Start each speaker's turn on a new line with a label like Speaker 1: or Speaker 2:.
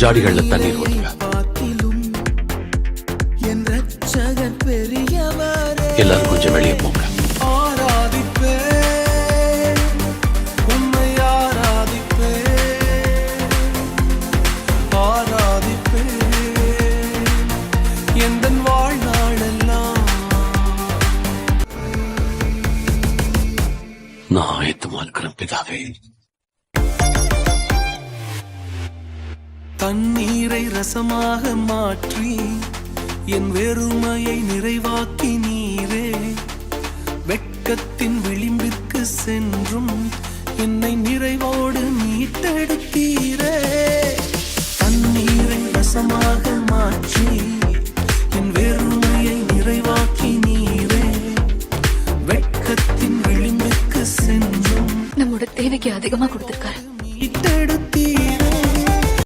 Speaker 1: ஜாடிகள்ல தண்ணீர் ஊத்துங்க. எல்லாரும் கொஞ்சம் வெளியே போங்க. நான் ஆயத்தமா இருக்கிறேன் பிதாவே.
Speaker 2: தண்ணீரை ரசமாக மாற்றி என் வெறுமையை நிறைவாக்கி நீரே, வெட்கத்தின் விளிம்பிற்கு சென்றும் என்னை நிறைவோடு மீட்டெடுத்தீரே. தண்ணீரை ரசமாக மாற்றி என் வெறுமையை நிறைவாக்கி நீரே, வெட்கத்தின் விளிம்பிற்கு சென்றும்
Speaker 3: நம்மோட தேவைக்கு அதிகமா கொடுத்திருக்காரு.